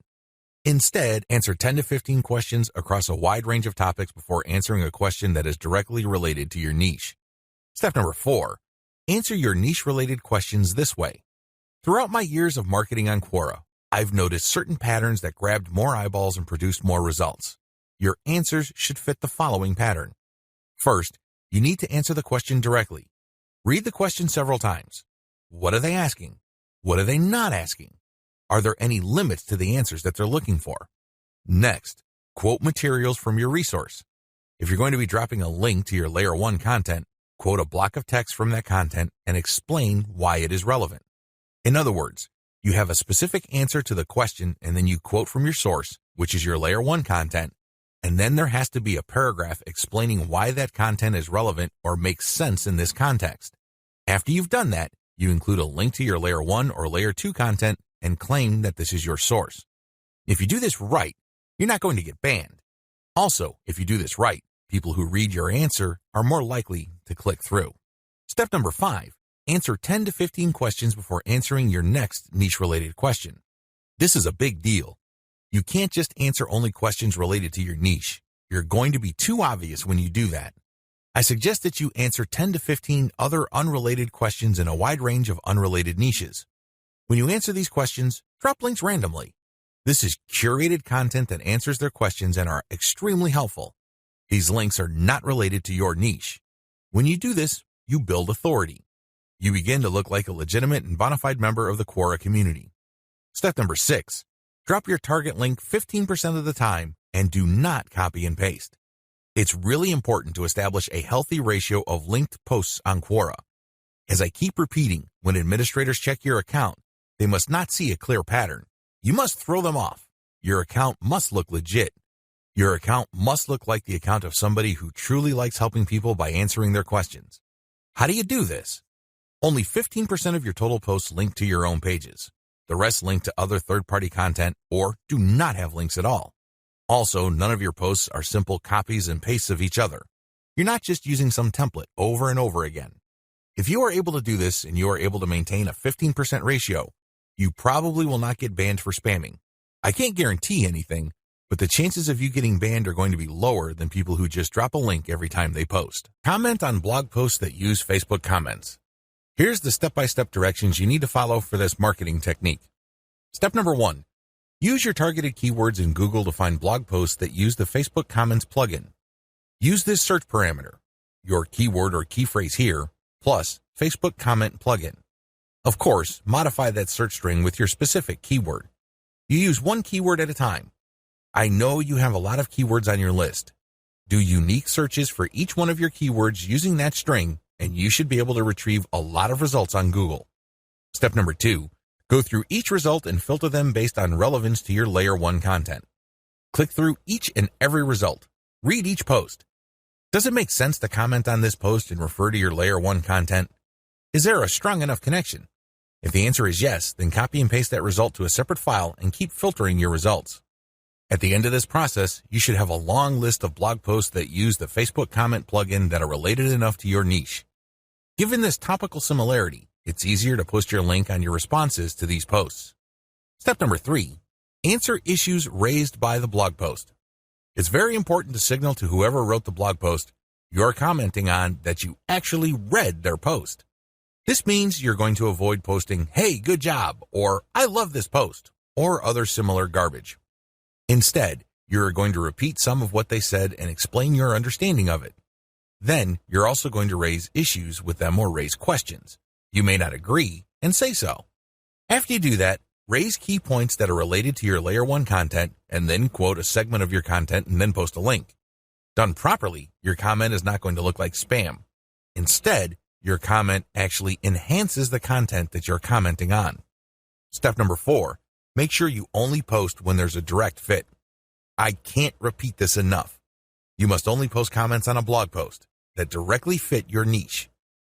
Instead, answer 10 to 15 questions across a wide range of topics before answering a question that is directly related to your niche. Step number 4, answer your niche-related questions this way. Throughout my years of marketing on Quora, I've noticed certain patterns that grabbed more eyeballs and produced more results. Your answers should fit the following pattern. First, you need to answer the question directly. Read the question several times. What are they asking? What are they not asking? Are there any limits to the answers that they're looking for? Next, quote materials from your resource. If you're going to be dropping a link to your layer 1 content, quote a block of text from that content and explain why it is relevant. In other words, you have a specific answer to the question and then you quote from your source, which is your layer 1 content, and then there has to be a paragraph explaining why that content is relevant or makes sense in this context. After you've done that, you include a link to your layer 1 or layer 2 content and claim that this is your source. If you do this right, you're not going to get banned. Also, if you do this right, people who read your answer are more likely to click through. Step number 5, answer 10 to 15 questions before answering your next niche-related question. This is a big deal. You can't just answer only questions related to your niche. You're going to be too obvious when you do that. I suggest that you answer 10 to 15 other unrelated questions in a wide range of unrelated niches. When you answer these questions, drop links randomly. This is curated content that answers their questions and are extremely helpful. These links are not related to your niche. When you do this, you build authority. You begin to look like a legitimate and bona fide member of the Quora community. Step number 6, drop your target link 15% of the time and do not copy and paste. It's really important to establish a healthy ratio of linked posts on Quora. As I keep repeating, when administrators check your account, they must not see a clear pattern. You must throw them off. Your account must look legit. Your account must look like the account of somebody who truly likes helping people by answering their questions. How do you do this? Only 15% of your total posts link to your own pages. The rest link to other third-party content or do not have links at all. Also, none of your posts are simple copies and pastes of each other. You're not just using some template over and over again. If you are able to do this and you are able to maintain a 15% ratio, you probably will not get banned for spamming. I can't guarantee anything, but the chances of you getting banned are going to be lower than people who just drop a link every time they post. Comment on blog posts that use Facebook comments. Here's the step-by-step directions you need to follow for this marketing technique. Step number 1. Use your targeted keywords in Google to find blog posts that use the Facebook Comments plugin. Use this search parameter, your keyword or key phrase here, plus Facebook Comment plugin. Of course, modify that search string with your specific keyword. You use one keyword at a time. I know you have a lot of keywords on your list. Do unique searches for each one of your keywords using that string, and you should be able to retrieve a lot of results on Google. Step number 2, go through each result and filter them based on relevance to your Layer 1 content. Click through each and every result. Read each post. Does it make sense to comment on this post and refer to your Layer 1 content? Is there a strong enough connection? If the answer is yes, then copy and paste that result to a separate file and keep filtering your results. At the end of this process, you should have a long list of blog posts that use the Facebook Comment plugin that are related enough to your niche. Given this topical similarity, it's easier to post your link on your responses to these posts. Step number 3, answer issues raised by the blog post. It's very important to signal to whoever wrote the blog post you're commenting on that you actually read their post. This means you're going to avoid posting, "Hey, good job," or "I love this post," or other similar garbage. Instead, you're going to repeat some of what they said and explain your understanding of it. Then, you're also going to raise issues with them or raise questions. You may not agree, and say so. After you do that, raise key points that are related to your Layer 1 content, and then quote a segment of your content and then post a link. Done properly, your comment is not going to look like spam. Instead, your comment actually enhances the content that you're commenting on. Step number 4, make sure you only post when there's a direct fit. I can't repeat this enough. You must only post comments on a blog post that directly fit your niche.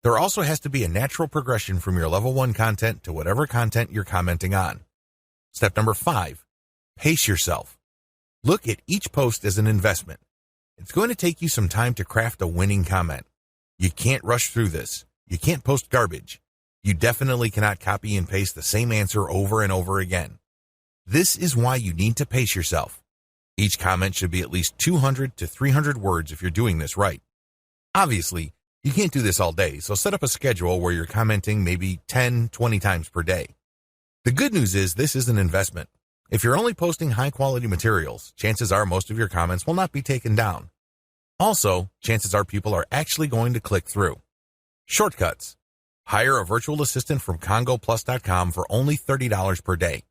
There also has to be a natural progression from your level 1 content to whatever content you're commenting on. Step number 5, pace yourself. Look at each post as an investment. It's going to take you some time to craft a winning comment. You can't rush through this. You can't post garbage. You definitely cannot copy and paste the same answer over and over again. This is why you need to pace yourself. Each comment should be at least 200 to 300 words if you're doing this right. Obviously, you can't do this all day, so set up a schedule where you're commenting maybe 10, 20 times per day. The good news is this is an investment. If you're only posting high-quality materials, chances are most of your comments will not be taken down. Also, chances are people are actually going to click through. Shortcuts. Hire a virtual assistant from CongoPlus.com for only $30 per day.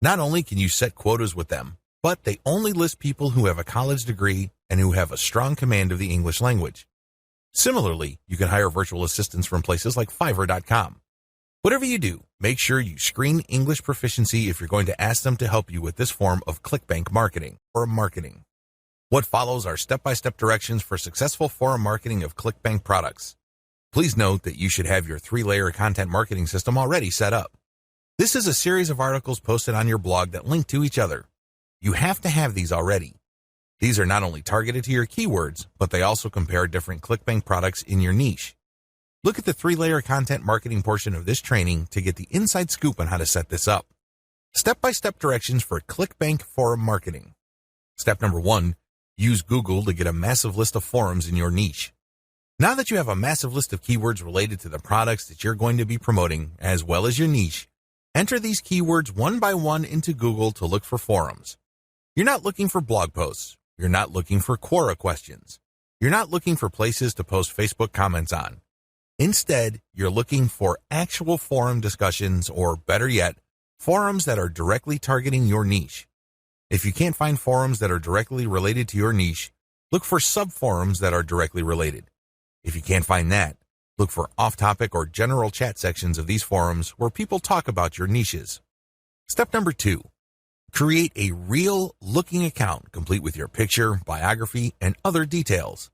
Not only can you set quotas with them, but they only list people who have a college degree and who have a strong command of the English language. Similarly, you can hire virtual assistants from places like Fiverr.com. Whatever you do, make sure you screen English proficiency if you're going to ask them to help you with this form of ClickBank marketing or marketing. What follows are step-by-step directions for successful forum marketing of ClickBank products. Please note that you should have your 3-layer content marketing system already set up. This is a series of articles posted on your blog that link to each other. You have to have these already. These are not only targeted to your keywords, but they also compare different ClickBank products in your niche. Look at the 3-layer content marketing portion of this training to get the inside scoop on how to set this up. Step-by-step directions for ClickBank forum marketing. Step number 1, use Google to get a massive list of forums in your niche. Now that you have a massive list of keywords related to the products that you're going to be promoting, as well as your niche, enter these keywords one by one into Google to look for forums. You're not looking for blog posts. You're not looking for Quora questions. You're not looking for places to post Facebook comments on. Instead, you're looking for actual forum discussions, or better yet, forums that are directly targeting your niche. If you can't find forums that are directly related to your niche, look for sub-forums that are directly related. If you can't find that, look for off-topic or general chat sections of these forums where people talk about your niches. Step number 2, create a real-looking account complete with your picture, biography, and other details.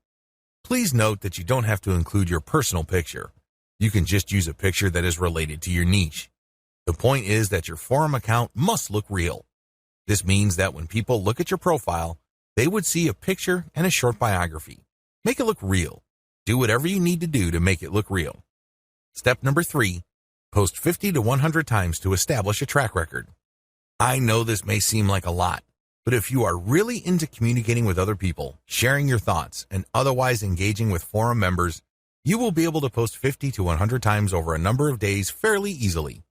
Please note that you don't have to include your personal picture. You can just use a picture that is related to your niche. The point is that your forum account must look real. This means that when people look at your profile, they would see a picture and a short biography. Make it look real. Do whatever you need to do to make it look real. Step number 3, post 50 to 100 times to establish a track record. I know this may seem like a lot, but if you are really into communicating with other people, sharing your thoughts, and otherwise engaging with forum members, you will be able to post 50 to 100 times over a number of days fairly easily.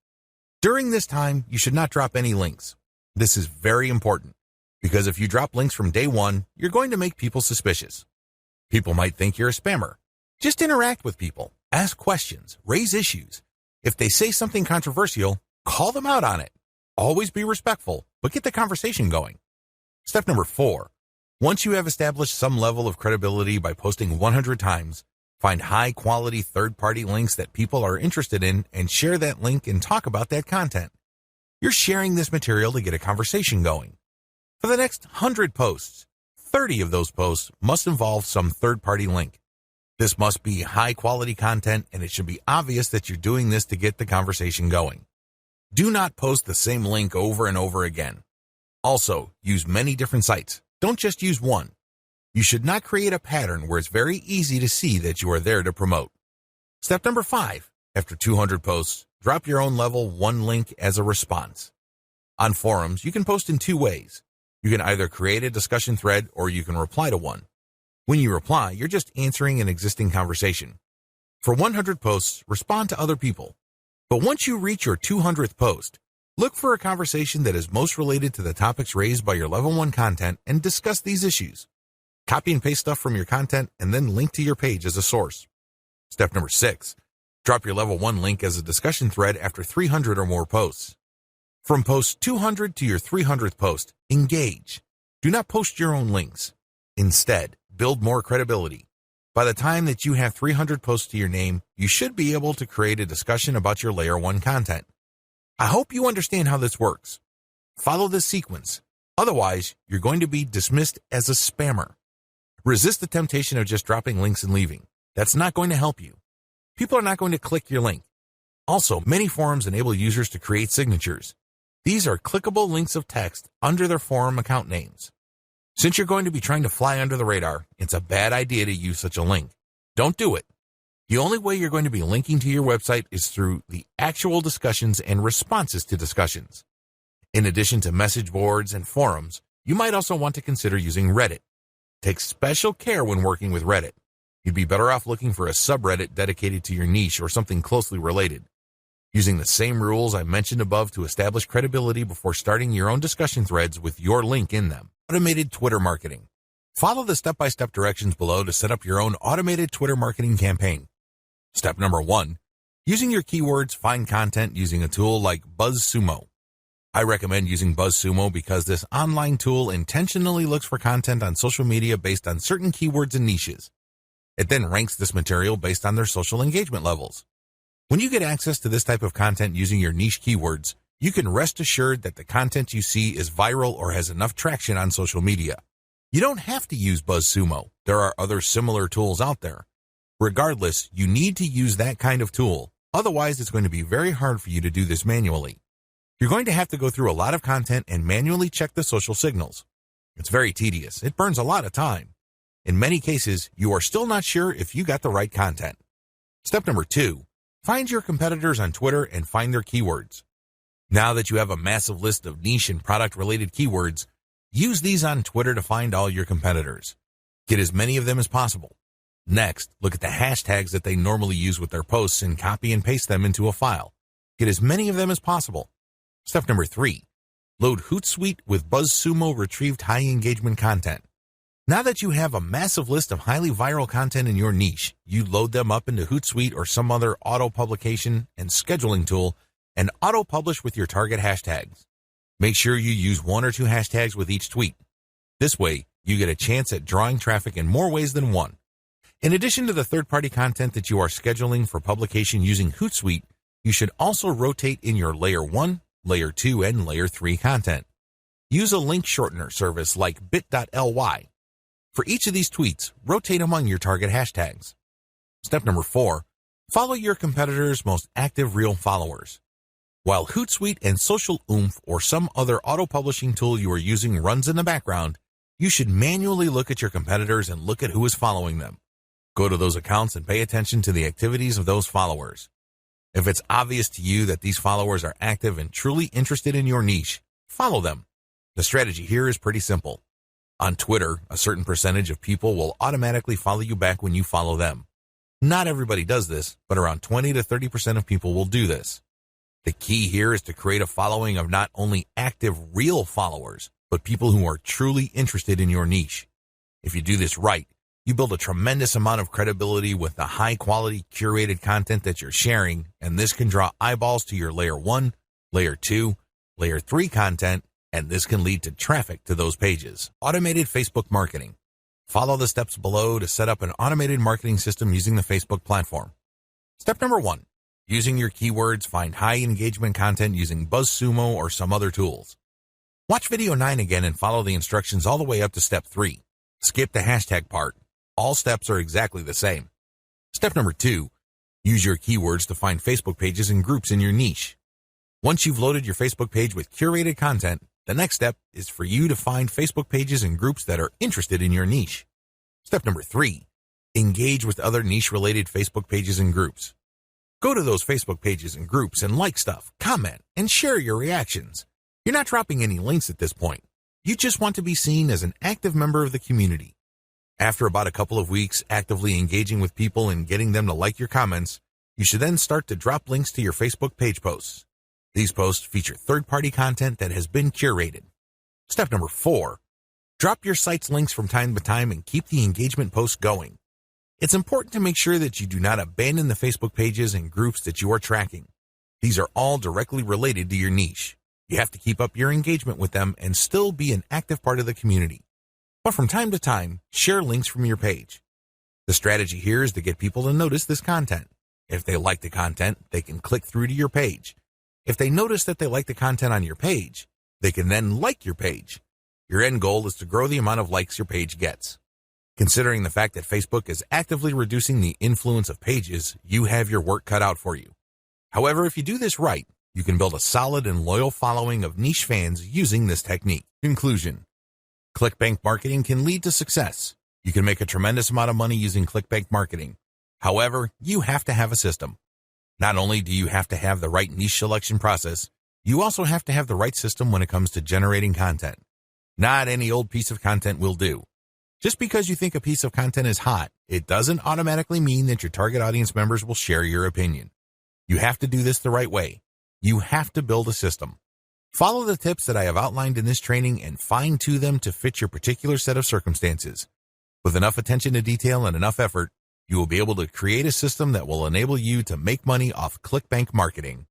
During this time, you should not drop any links. This is very important, because if you drop links from day 1, you're going to make people suspicious. People might think you're a spammer. Just interact with people, ask questions, raise issues. If they say something controversial, call them out on it. Always be respectful, but get the conversation going. Step number 4, once you have established some level of credibility by posting 100 times, find high-quality third-party links that people are interested in and share that link and talk about that content. You're sharing this material to get a conversation going. For the next 100 posts, 30 of those posts must involve some third-party link. This must be high-quality content, and it should be obvious that you're doing this to get the conversation going. Do not post the same link over and over again. Also, use many different sites. Don't just use one. You should not create a pattern where it's very easy to see that you are there to promote. Step number 5, after 200 posts, drop your own level 1 link as a response. On forums, you can post in 2 ways. You can either create a discussion thread or you can reply to one. When you reply, you're just answering an existing conversation. For 100 posts, respond to other people. But once you reach your 200th post, look for a conversation that is most related to the topics raised by your level 1 content and discuss these issues. Copy and paste stuff from your content and then link to your page as a source. Step number 6, drop your level 1 link as a discussion thread after 300 or more posts. From post 200 to your 300th post, engage. Do not post your own links. Instead, build more credibility. By the time that you have 300 posts to your name, you should be able to create a discussion about your layer 1 content. I hope you understand how this works. Follow this sequence. Otherwise, you're going to be dismissed as a spammer. Resist the temptation of just dropping links and leaving. That's not going to help you. People are not going to click your link. Also, many forums enable users to create signatures. These are clickable links of text under their forum account names. Since you're going to be trying to fly under the radar, it's a bad idea to use such a link. Don't do it. The only way you're going to be linking to your website is through the actual discussions and responses to discussions. In addition to message boards and forums, you might also want to consider using Reddit. Take special care when working with Reddit. You'd be better off looking for a subreddit dedicated to your niche or something closely related. Using the same rules I mentioned above to establish credibility before starting your own discussion threads with your link in them. Automated Twitter marketing. Follow the step-by-step directions below to set up your own automated Twitter marketing campaign. Step number 1, using your keywords, find content using a tool like BuzzSumo. I recommend using BuzzSumo because this online tool intentionally looks for content on social media based on certain keywords and niches. It then ranks this material based on their social engagement levels. When you get access to this type of content using your niche keywords, you can rest assured that the content you see is viral or has enough traction on social media. You don't have to use BuzzSumo. There are other similar tools out there. Regardless, you need to use that kind of tool. Otherwise, it's going to be very hard for you to do this manually. You're going to have to go through a lot of content and manually check the social signals. It's very tedious. It burns a lot of time. In many cases, you are still not sure if you got the right content. Step number 2, find your competitors on Twitter and find their keywords. Now that you have a massive list of niche and product-related keywords, use these on Twitter to find all your competitors. Get as many of them as possible. Next, look at the hashtags that they normally use with their posts and copy and paste them into a file. Get as many of them as possible. Step number 3, load Hootsuite with BuzzSumo retrieved high engagement content. Now that you have a massive list of highly viral content in your niche, you load them up into Hootsuite or some other auto-publication and scheduling tool and auto-publish with your target hashtags. Make sure you use 1 or 2 hashtags with each tweet. This way, you get a chance at drawing traffic in more ways than one. In addition to the third-party content that you are scheduling for publication using Hootsuite, you should also rotate in your Layer 1, Layer 2, and Layer 3 content. Use a link shortener service like bit.ly. For each of these tweets, rotate among your target hashtags. Step number 4, follow your competitors' most active real followers. While Hootsuite and Social Oomph or some other auto-publishing tool you are using runs in the background, you should manually look at your competitors and look at who is following them. Go to those accounts and pay attention to the activities of those followers. If it's obvious to you that these followers are active and truly interested in your niche, follow them. The strategy here is pretty simple. On Twitter, a certain percentage of people will automatically follow you back when you follow them. Not everybody does this, but around 20 to 30% of people will do this. The key here is to create a following of not only active real followers, but people who are truly interested in your niche. If you do this right, you build a tremendous amount of credibility with the high-quality curated content that you're sharing, and this can draw eyeballs to your Layer 1, Layer 2, Layer 3 content, and this can lead to traffic to those pages. Automated Facebook marketing. Follow the steps below to set up an automated marketing system using the Facebook platform. Step number 1, using your keywords, find high-engagement content using BuzzSumo or some other tools. Watch video 9 again and follow the instructions all the way up to Step 3. Skip the hashtag part. All steps are exactly the same. Step number 2, use your keywords to find Facebook pages and groups in your niche. Once you've loaded your Facebook page with curated content, the next step is for you to find Facebook pages and groups that are interested in your niche. Step number 3, engage with other niche-related Facebook pages and groups. Go to those Facebook pages and groups and like stuff, comment, and share your reactions. You're not dropping any links at this point. You just want to be seen as an active member of the community. After about a couple of weeks actively engaging with people and getting them to like your comments, you should then start to drop links to your Facebook page posts. These posts feature third-party content that has been curated. Step number 4, drop your site's links from time to time and keep the engagement posts going. It's important to make sure that you do not abandon the Facebook pages and groups that you are tracking. These are all directly related to your niche. You have to keep up your engagement with them and still be an active part of the community. But from time to time, share links from your page. The strategy here is to get people to notice this content. If they like the content, they can click through to your page. If they notice that they like the content on your page, they can then like your page. Your end goal is to grow the amount of likes your page gets. Considering the fact that Facebook is actively reducing the influence of pages, you have your work cut out for you. However, if you do this right, you can build a solid and loyal following of niche fans using this technique. Conclusion. ClickBank marketing can lead to success. You can make a tremendous amount of money using ClickBank marketing. However, you have to have a system. Not only do you have to have the right niche selection process, you also have to have the right system when it comes to generating content. Not any old piece of content will do. Just because you think a piece of content is hot, it doesn't automatically mean that your target audience members will share your opinion. You have to do this the right way. You have to build a system. Follow the tips that I have outlined in this training and fine-tune them to fit your particular set of circumstances. With enough attention to detail and enough effort, you will be able to create a system that will enable you to make money off ClickBank marketing.